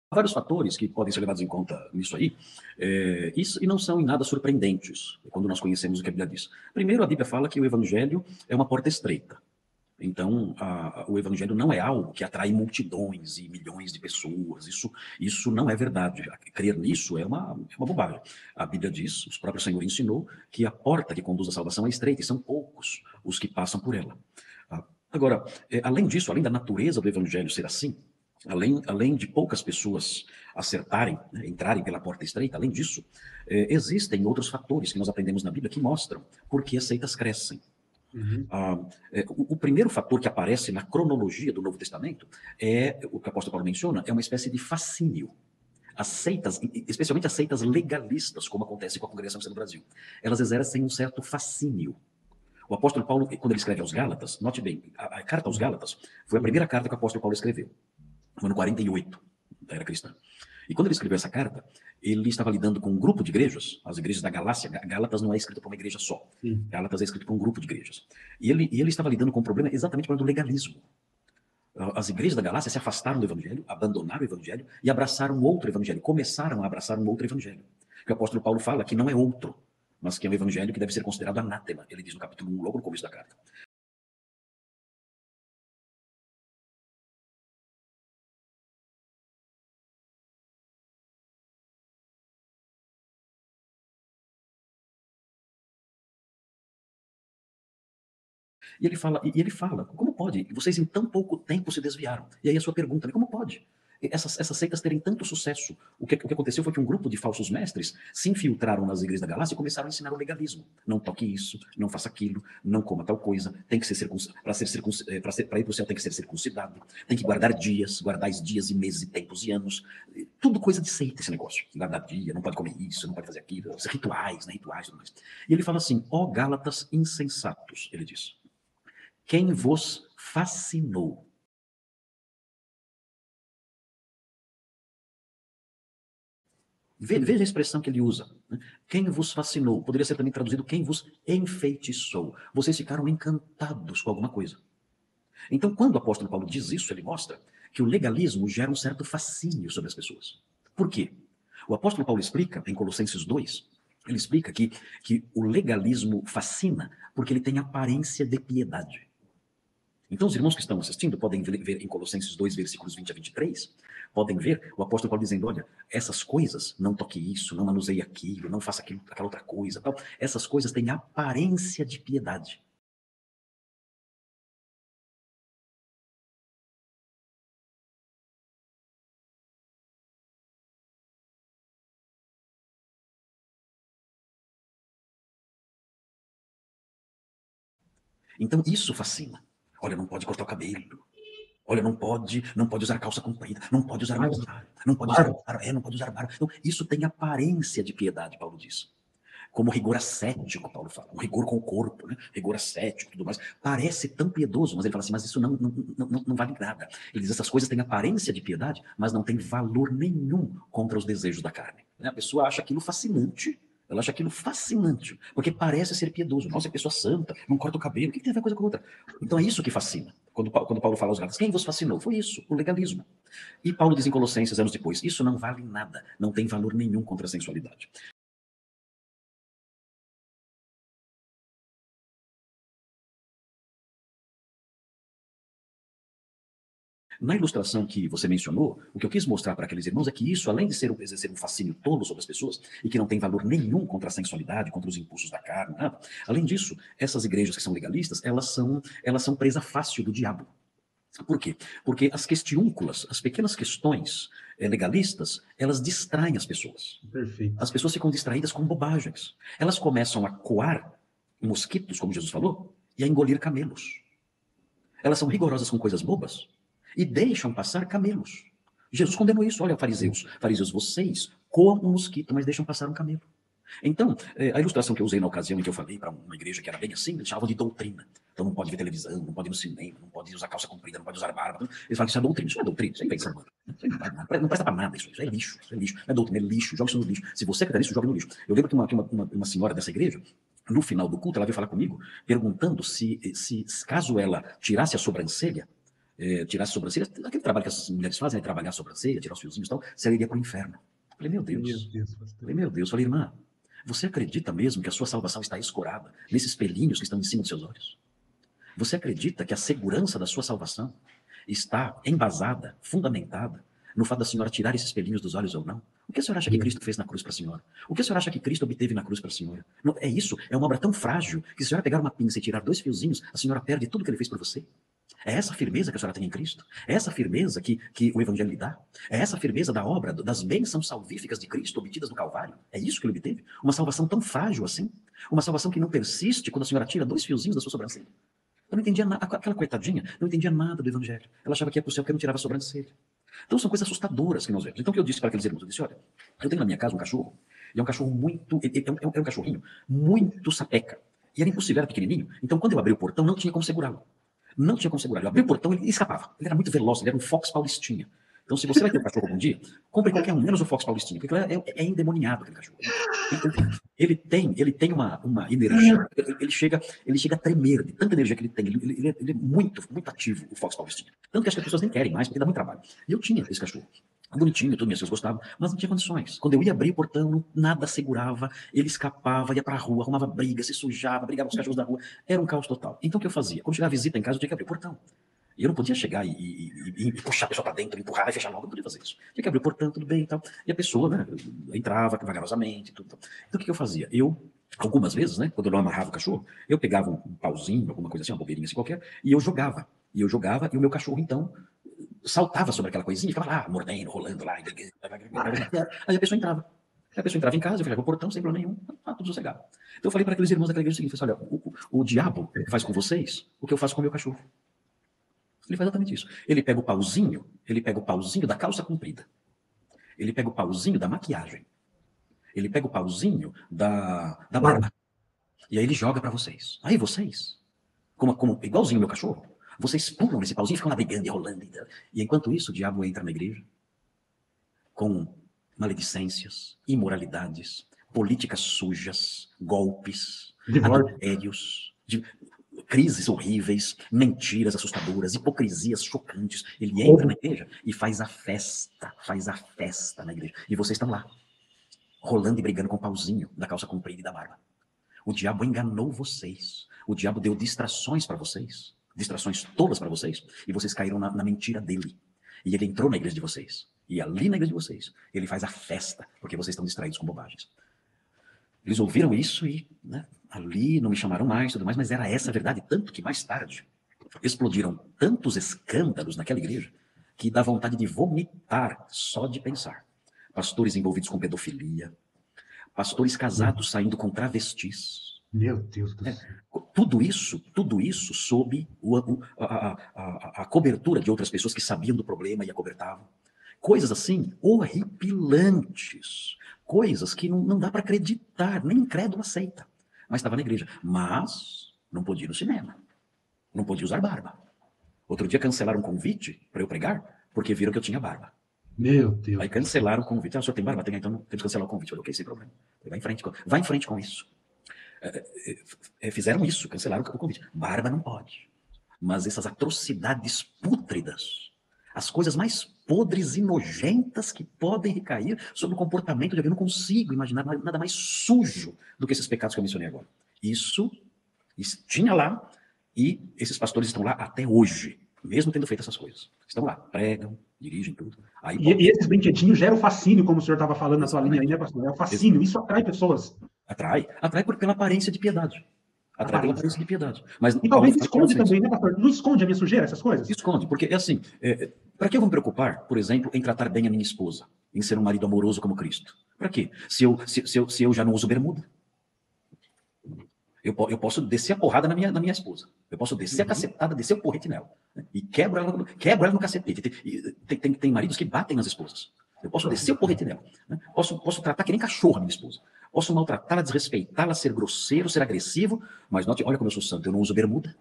Há vários fatores que podem ser levados em conta nisso aí, e não são em nada surpreendentes quando nós conhecemos o que a Bíblia diz. Primeiro, a Bíblia fala que o Evangelho é uma porta estreita. Então, o Evangelho não é algo que atrai multidões e milhões de pessoas. Isso não é verdade. Crer nisso é uma bobagem. A Bíblia diz, o próprio Senhor ensinou, que a porta que conduz à salvação é estreita e são poucos os que passam por ela. Agora, além disso, além da natureza do Evangelho ser assim, além de poucas pessoas acertarem, né, entrarem pela porta estreita, além disso, existem outros fatores que nós aprendemos na Bíblia que mostram por que as seitas crescem. Uhum. O primeiro fator que aparece na cronologia do Novo Testamento é, o que o apóstolo Paulo menciona, é uma espécie de fascínio. As seitas, especialmente as seitas legalistas, como acontece com a Congregação Cristã no Brasil, elas exercem um certo fascínio. O apóstolo Paulo, quando ele escreve aos Gálatas, note bem, a carta aos Gálatas foi a primeira carta que o apóstolo Paulo escreveu, no ano 48 da era cristã. E quando ele escreveu essa carta, ele estava lidando com um grupo de igrejas, as igrejas da Galácia. Gálatas não é escrito por uma igreja só. Sim. Gálatas é escrito por um grupo de igrejas. E ele estava lidando com um problema exatamente do legalismo. As igrejas da Galácia se afastaram do evangelho, abandonaram o evangelho e abraçaram outro evangelho, começaram a abraçar um outro evangelho. Que o apóstolo Paulo fala que não é outro, mas que é um evangelho que deve ser considerado anátema. Ele diz no capítulo 1, logo no começo da carta. E ele fala, como pode? Vocês em tão pouco tempo se desviaram. E aí a sua pergunta, como pode? Essas seitas terem tanto sucesso. O que aconteceu foi que um grupo de falsos mestres se infiltraram nas igrejas da Galácia e começaram a ensinar o legalismo. Não toque isso, não faça aquilo, não coma tal coisa, tem que ser circuncidado, para ir para o céu tem que ser circuncidado, tem que guardar dias e meses e tempos e anos. Tudo coisa de seita esse negócio. Guardar dia, não pode comer isso, não pode fazer aquilo, rituais, né, rituais e tudo mais. E ele fala assim, ó Gálatas insensatos, ele diz. Quem vos fascinou? Veja a expressão que ele usa. Né? Quem vos fascinou? Poderia ser também traduzido quem vos enfeitiçou. Vocês ficaram encantados com alguma coisa. Então, quando o apóstolo Paulo diz isso, ele mostra que o legalismo gera um certo fascínio sobre as pessoas. Por quê? O apóstolo Paulo explica, em Colossenses 2, ele explica que o legalismo fascina porque ele tem aparência de piedade. Então, os irmãos que estão assistindo podem ver em Colossenses 2, versículos 20 a 23, podem ver o apóstolo Paulo dizendo, olha, essas coisas, não toque isso, não manuseie aquilo, não faça aquilo, aquela outra coisa, tal. Essas coisas têm aparência de piedade. Então, isso fascina. Olha, não pode cortar o cabelo. Olha, não pode usar calça comprida, não pode usar maquiagem, não pode usar barba, não pode usar barba. Então, isso tem aparência de piedade, Paulo diz. Como rigor ascético, Paulo fala, um rigor com o corpo, né? Rigor ascético, tudo mais. Parece tão piedoso, mas ele fala assim, mas isso não vale nada. Ele diz, essas coisas têm aparência de piedade, mas não tem valor nenhum contra os desejos da carne. A pessoa acha aquilo fascinante, ela acha aquilo fascinante, porque parece ser piedoso. Nossa, é pessoa santa, não corta o cabelo, o que tem a ver uma coisa com a outra? Então é isso que fascina. Quando Paulo fala aos Gálatas, quem vos fascinou? Foi isso, o legalismo. E Paulo diz em Colossenses, anos depois, isso não vale nada, não tem valor nenhum contra a sensualidade. Na ilustração que você mencionou, o que eu quis mostrar para aqueles irmãos é que isso, além de exercer um fascínio tolo sobre as pessoas, e que não tem valor nenhum contra a sensualidade, contra os impulsos da carne, nada, além disso, essas igrejas que são legalistas, elas são presa fácil do diabo. Por quê? Porque as questiúnculas, as pequenas questões legalistas, elas distraem as pessoas. Perfeito. As pessoas ficam distraídas com bobagens. Elas começam a coar mosquitos, como Jesus falou, e a engolir camelos. Elas são rigorosas com coisas bobas e deixam passar camelos. Jesus condenou isso. Olha, fariseus, vocês coam um mosquito, mas deixam passar um camelo. Então, a ilustração que eu usei na ocasião em que eu falei para uma igreja que era bem assim, eles chamavam de doutrina. Então não pode ver televisão, não pode ir no cinema, não pode usar calça comprida, não pode usar barba. Eles falam que isso é doutrina. Isso não é doutrina, isso é invenção humana. Não presta para nada isso. Isso é lixo, isso é lixo. Não é doutrina, é lixo, joga isso no lixo. Se você acredita nisso, joga no lixo. Eu lembro que uma senhora dessa igreja, no final do culto, ela veio falar comigo, perguntando se caso ela tirasse a sobrancelha, tirasse a sobrancelha, aquele trabalho que as mulheres fazem, trabalhar a sobrancelha, tirar os fiozinhos e tal, você iria para o inferno. Falei, meu Deus. Falei, meu Deus. Falei, irmã, você acredita mesmo que a sua salvação está escorada nesses pelinhos que estão em cima dos seus olhos? Você acredita que a segurança da sua salvação está embasada, fundamentada, no fato da senhora tirar esses pelinhos dos olhos ou não? O que a senhora acha que Cristo fez na cruz para a senhora? O que a senhora acha que Cristo obteve na cruz para a senhora? Não, é isso, é uma obra tão frágil que se a senhora pegar uma pinça e tirar 2 fiozinhos, a senhora perde tudo que ele fez por você. É essa firmeza que a senhora tem em Cristo? É essa firmeza que o Evangelho lhe dá? É essa firmeza da obra, das bênçãos salvíficas de Cristo obtidas no Calvário? É isso que ele obteve? Uma salvação tão frágil assim? Uma salvação que não persiste quando a senhora tira 2 fiozinhos da sua sobrancelha? Eu não entendia nada, aquela coitadinha não entendia nada do Evangelho. Ela achava que ia para o céu porque não tirava a sobrancelha. Então são coisas assustadoras que nós vemos. Então o que eu disse para aqueles irmãos? Eu disse, olha, eu tenho na minha casa um cachorro, e é um cachorro muito, é um cachorrinho muito sapeca. E era impossível, era pequenininho. Então quando eu abri o portão, não tinha como segurá-lo. Não tinha como segurar. Eu abri o portão, ele escapava. Ele era muito veloz, ele era um Fox Paulistinha. Então, se você vai ter um cachorro algum dia, compre qualquer um, menos o Fox Paulistinha, porque é endemoniado aquele cachorro. Ele tem uma energia, ele chega a tremer de tanta energia que ele tem. Ele é muito, muito ativo, o Fox Paulistinha. Tanto que acho que as pessoas nem querem mais, porque dá muito trabalho. E eu tinha esse cachorro. Bonitinho, tudo, minhas filhas gostavam, mas não tinha condições. Quando eu ia abrir o portão, nada segurava, ele escapava, ia pra rua, arrumava briga, se sujava, brigava com os cachorros da rua. Era um caos total. Então o que eu fazia? Quando chegava a visita em casa, eu tinha que abrir o portão. E eu não podia chegar e puxar a pessoa para dentro, empurrar e fechar logo, não podia fazer isso. Tinha que abrir o portão, tudo bem e tal. E a pessoa, né, entrava vagarosamente, tudo. Então o que eu fazia? Algumas vezes, né, quando eu não amarrava o cachorro, eu pegava um pauzinho, alguma coisa assim, uma bobeirinha assim qualquer, e eu jogava. E o meu cachorro, então, saltava sobre aquela coisinha, ficava lá, mordendo, rolando lá. Aí a pessoa entrava. A pessoa entrava em casa, eu fechava o portão sem problema nenhum, tudo sossegado. Então eu falei para aqueles irmãos daquela igreja o seguinte, olha, o diabo faz com vocês o que eu faço com o meu cachorro. Ele faz exatamente isso. Ele pega o pauzinho da calça comprida. Ele pega o pauzinho da maquiagem. Ele pega o pauzinho da barba. E aí ele joga para vocês. Aí vocês, igualzinho o meu cachorro, vocês pulam nesse pauzinho e ficam lá brigando e rolando. E enquanto isso, o diabo entra na igreja com maledicências, imoralidades, políticas sujas, golpes, adultérios, crises horríveis, mentiras assustadoras, hipocrisias chocantes. Ele entra na igreja e faz a festa na igreja. E vocês estão lá, rolando e brigando com o pauzinho da calça comprida e da barba. O diabo enganou vocês. O diabo deu distrações para vocês, distrações tolas para vocês, e vocês caíram na mentira dele. E ele entrou na igreja de vocês. E ali na igreja de vocês, ele faz a festa, porque vocês estão distraídos com bobagens. Eles ouviram isso e, né, ali não me chamaram mais, tudo mais, mas era essa a verdade. Tanto que mais tarde explodiram tantos escândalos naquela igreja que dá vontade de vomitar só de pensar. Pastores envolvidos com pedofilia, pastores casados saindo com travestis. Meu Deus do céu. Tudo isso sob a cobertura de outras pessoas que sabiam do problema e acobertavam. Coisas assim horripilantes, coisas que não dá para acreditar, nem incrédulo aceita. Mas estava na igreja. Mas não podia ir no cinema, não podia usar barba. Outro dia cancelaram um convite para eu pregar, porque viram que eu tinha barba. Meu Deus. Aí cancelaram o convite. O senhor tem barba? Tem, então temos que cancelar o convite. Eu falei, ok, sem problema. Vai em frente com isso. Fizeram isso, cancelaram o convite. Barba não pode. Mas essas atrocidades pútridas, as coisas mais podres e nojentas que podem recair sobre o comportamento de alguém, eu não consigo imaginar nada mais sujo do que esses pecados que eu mencionei agora. Isso tinha lá, e esses pastores estão lá até hoje, mesmo tendo feito essas coisas. Estão lá, pregam, dirigem tudo. Aí, e esses brinquedinhos geram fascínio, como o senhor estava falando na sua linha aí, né, pastor? É o fascínio, isso atrai pessoas. Atrai pela aparência de piedade. Atrai pela aparência de piedade. Mas, e talvez esconde também, né, pastor? Não esconde a minha sujeira, essas coisas? Esconde, porque é assim, para que eu vou me preocupar, por exemplo, em tratar bem a minha esposa, em ser um marido amoroso como Cristo? Para quê? Se eu já não uso bermuda, eu posso descer a porrada na minha esposa. Eu posso descer a cacetada, descer o porrete nela. Né? E quebro ela no cacetete. Tem maridos que batem nas esposas. Eu posso descer o porrete nela. Né? Posso tratar que nem cachorro a minha esposa. Posso maltratá-la, desrespeitá-la, ser grosseiro, ser agressivo, mas note, olha como eu sou santo, eu não uso bermuda.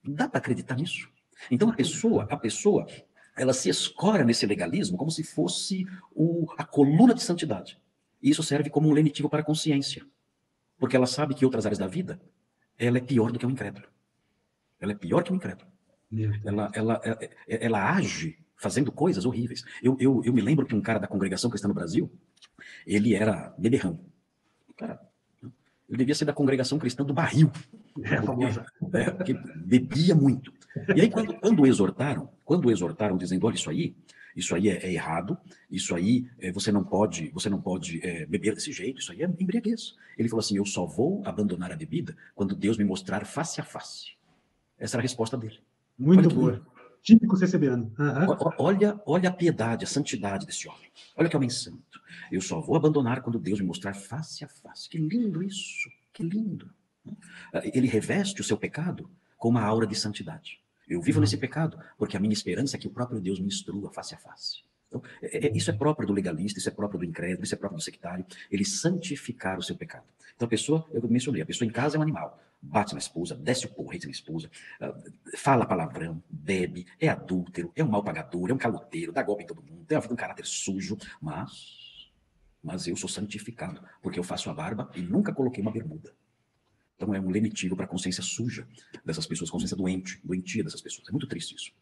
Dá para acreditar nisso? Então a pessoa, ela se escora nesse legalismo como se fosse a coluna de santidade. E isso serve como um lenitivo para a consciência. Porque ela sabe que em outras áreas da vida, ela é pior do que o incrédulo. Ela é pior que o incrédulo. Meu Deus. Ela age fazendo coisas horríveis. Eu me lembro que um cara da congregação cristã no Brasil, ele era beberrão. Cara, ele devia ser da congregação cristã do barril, É a famosa. porque bebia muito. E aí, quando o exortaram dizendo, olha, isso aí é errado, isso aí você não pode beber desse jeito, isso aí é embriaguez. Ele falou assim, eu só vou abandonar a bebida quando Deus me mostrar face a face. Essa era a resposta dele. Muito boa. Típico CCBano. Olha a piedade, a santidade desse homem. Olha que homem santo. Eu só vou abandonar quando Deus me mostrar face a face. Que lindo isso, que lindo. Ele reveste o seu pecado com uma aura de santidade. Eu vivo nesse pecado porque a minha esperança é que o próprio Deus me instrua face a face. Então, isso é próprio do legalista, isso é próprio do incrédulo, isso é próprio do sectário, ele santificar o seu pecado. Então a pessoa, eu mencionei, a pessoa em casa é um animal, bate na esposa, desce o porrete na esposa, fala palavrão, bebe, é adúltero, é um mal pagador, é um caloteiro, dá golpe em todo mundo, tem uma vida, um caráter sujo, mas eu sou santificado, porque eu faço a barba e nunca coloquei uma bermuda. Então é um lenitivo para a consciência suja dessas pessoas, consciência doentia dessas pessoas. É muito triste isso.